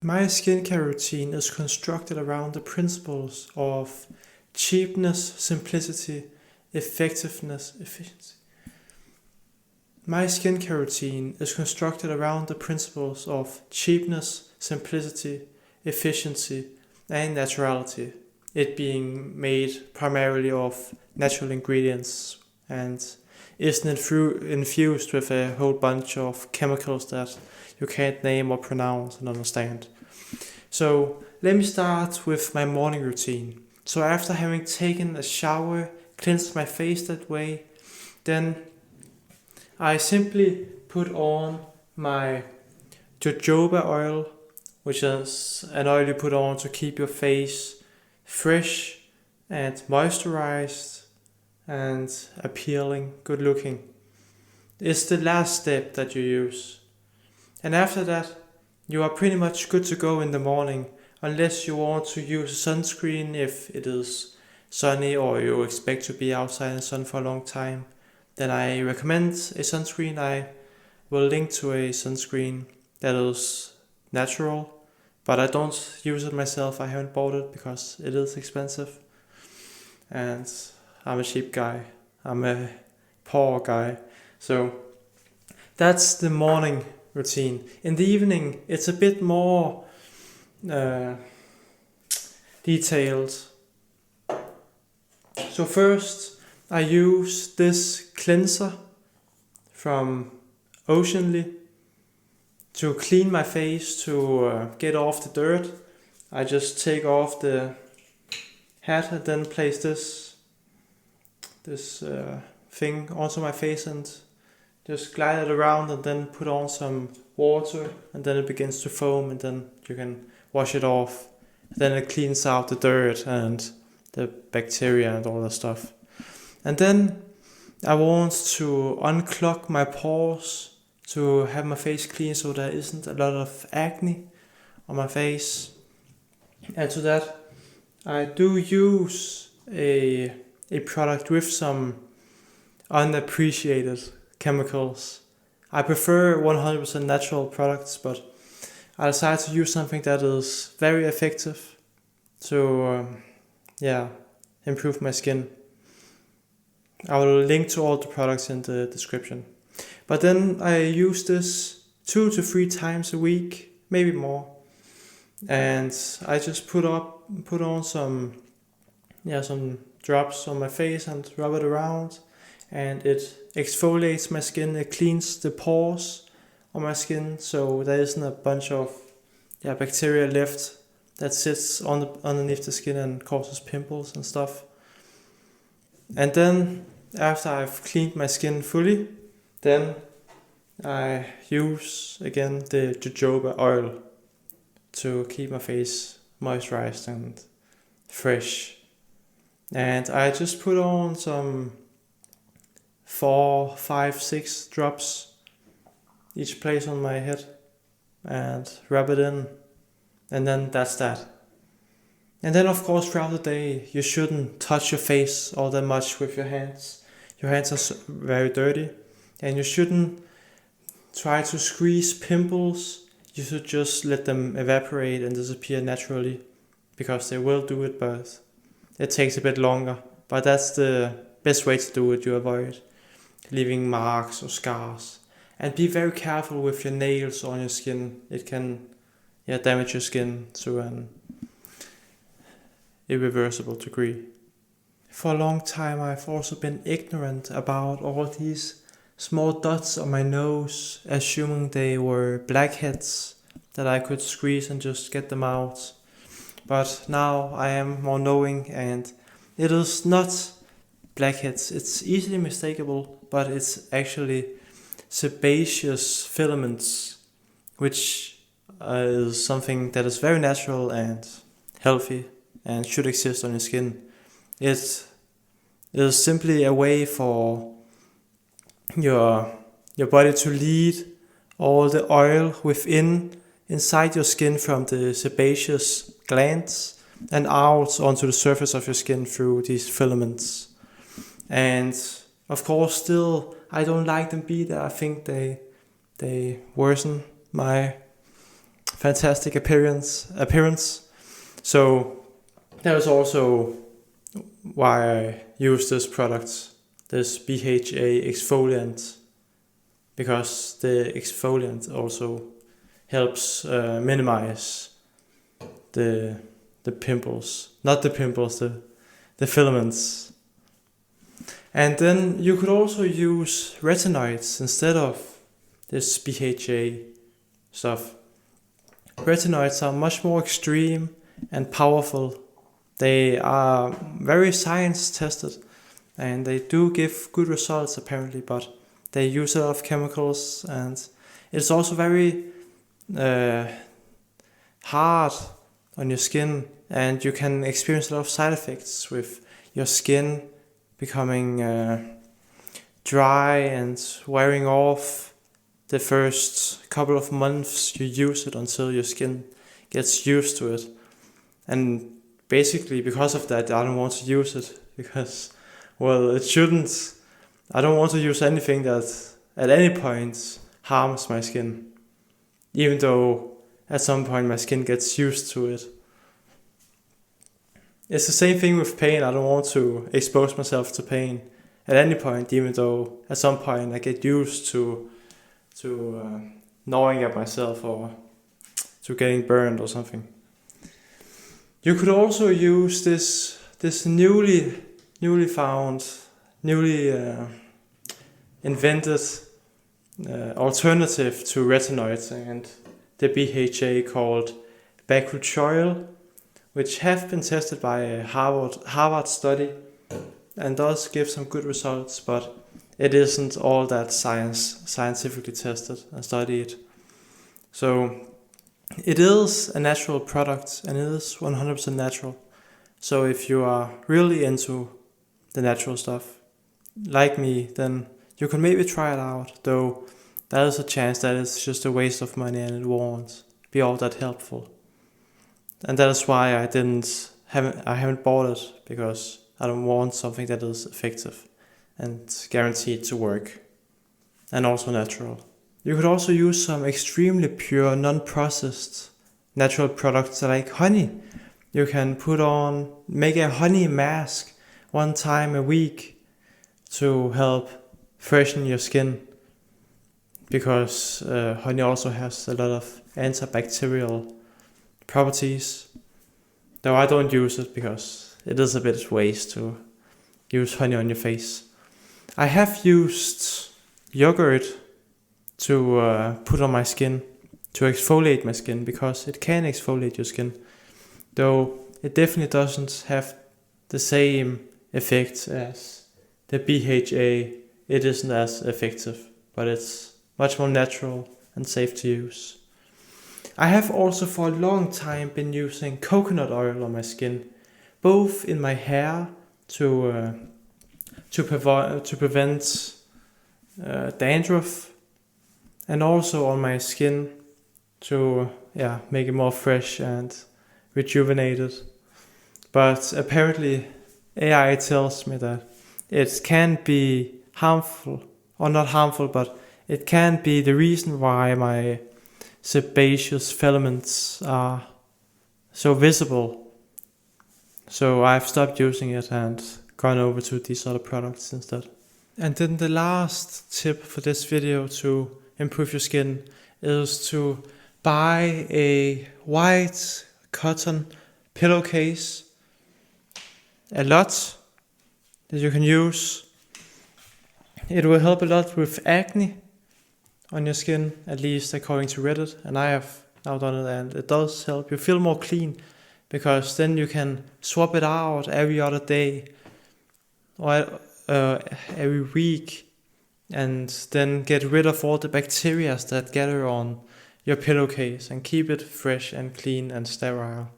My skincare routine is constructed around the principles of cheapness, simplicity, effectiveness, efficiency. My skincare routine is constructed around the principles of cheapness, simplicity, efficiency, and naturality. It being made primarily of natural ingredients and isn't infused with a whole bunch of chemicals that you can't name or pronounce and understand. So let me start with my morning routine. So after having taken a shower, cleansed my face that way, then I simply put on my jojoba oil, which is an oil you put on to keep your face fresh and moisturized and appealing, good looking. It's the last step that you use. And after that, you are pretty much good to go in the morning, unless you want to use sunscreen if it is sunny or you expect to be outside in the sun for a long time. Then I recommend a sunscreen. I will link to a sunscreen that is natural, but I don't use it myself. I haven't bought it because it is expensive. And I'm a cheap guy. I'm a poor guy. So that's the morning routine. In the evening, it's a bit more detailed. So first, I use this cleanser from Oceanly to clean my face, to get off the dirt. I just take off the hat and then place this thing onto my face and just glide it around and then put on some water and then it begins to foam and then you can wash it off. Then it cleans out the dirt and the bacteria and all that stuff. And then I want to unclog my pores to have my face clean so there isn't a lot of acne on my face. And to that I do use a product with some unappreciated chemicals. I prefer 100% natural products, but I decided to use something that is very effective to improve my skin. I will link to all the products in the description. But then I use this 2 to 3 times a week, maybe more. And I just put on some drops on my face and rub it around, and it exfoliates my skin. It cleans the pores on my skin, so there isn't a bunch of bacteria left that sits underneath the skin and causes pimples and stuff. And then after I've cleaned my skin fully, then I use again the jojoba oil to keep my face moisturized and fresh. And I just put on some 4, 5, 6 drops each place on my head and rub it in, and then that's that. And then of course throughout the day you shouldn't touch your face all that much with your hands. Your hands are very dirty, and you shouldn't try to squeeze pimples. You should just let them evaporate and disappear naturally, because they will do it, but it takes a bit longer. But that's the best way to do it. You avoid leaving marks or scars. And be very careful with your nails on your skin. It can damage your skin to an irreversible degree. For a long time I've also been ignorant about all these small dots on my nose, assuming they were blackheads that I could squeeze and just get them out. But now I am more knowing, and it is not blackheads. It's easily mistakable, but it's actually sebaceous filaments, which is something that is very natural and healthy and should exist on your skin. It is simply a way for your body to lead all the oil inside your skin from the sebaceous glands and out onto the surface of your skin through these filaments. And of course still I don't like them be there. I think they worsen my fantastic appearance. So that is also why I use this product, this BHA exfoliant, because the exfoliant also helps minimize the pimples, not the pimples, the filaments. And then you could also use retinoids instead of this BHA stuff. Retinoids are much more extreme and powerful. They are very science tested and they do give good results apparently, but they use a lot of chemicals, and it's also very hard on your skin, and you can experience a lot of side effects with your skin becoming dry and wearing off the first couple of months you use it until your skin gets used to it. And basically because of that, I don't want to use it because, well, it shouldn't. I don't want to use anything that at any point harms my skin, even though at some point my skin gets used to it. It's the same thing with pain. I don't want to expose myself to pain at any point, even though at some point I get used to gnawing at myself or to getting burned or something. You could also use this newly invented alternative to retinoids and the BHA called Bakuchiol, which have been tested by a Harvard study and does give some good results, but it isn't all that scientifically tested and studied. So it is a natural product and it is 100% natural. So if you are really into the natural stuff, like me, then you can maybe try it out, though there is a chance that it's just a waste of money and it won't be all that helpful. And that is why I haven't bought it, because I don't want something that is effective and guaranteed to work and also natural. You could also use some extremely pure, non-processed natural products like honey. You can make a honey mask one time a week to help freshen your skin, because honey also has a lot of antibacterial properties. Though I don't use it because it is a bit waste to use honey on your face. I have used yogurt to put on my skin, to exfoliate my skin, because it can exfoliate your skin, though it definitely doesn't have the same effect as the BHA. It isn't as effective, but it's much more natural and safe to use. I have also for a long time been using coconut oil on my skin, both in my hair to prevent dandruff, and also on my skin to make it more fresh and rejuvenated. But apparently AI tells me that it can be harmful, or not harmful, but it can be the reason why my sebaceous filaments are so visible. So I've stopped using it and gone over to these other products instead. And then the last tip for this video to improve your skin is to buy a white cotton pillowcase, a lot, that you can use. It will help a lot with acne on your skin, at least according to Reddit, and I have now done it, and it does help you feel more clean, because then you can swap it out every other day or every week, and then get rid of all the bacteria that gather on your pillowcase and keep it fresh and clean and sterile.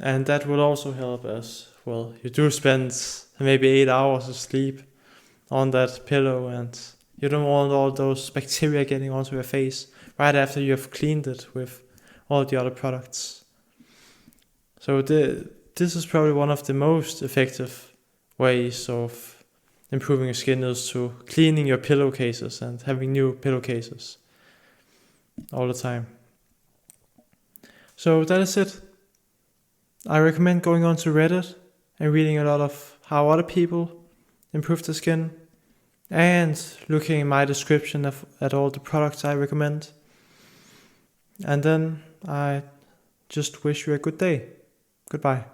And that will also help as well. You do spend maybe 8 hours of sleep on that pillow, and you don't want all those bacteria getting onto your face right after you have cleaned it with all the other products. So this is probably one of the most effective ways of improving your skin, is to cleaning your pillowcases and having new pillowcases all the time. So that is it. I recommend going on to Reddit and reading a lot of how other people improve their skin, and looking in my description at all the products I recommend. And then I just wish you a good day. Goodbye.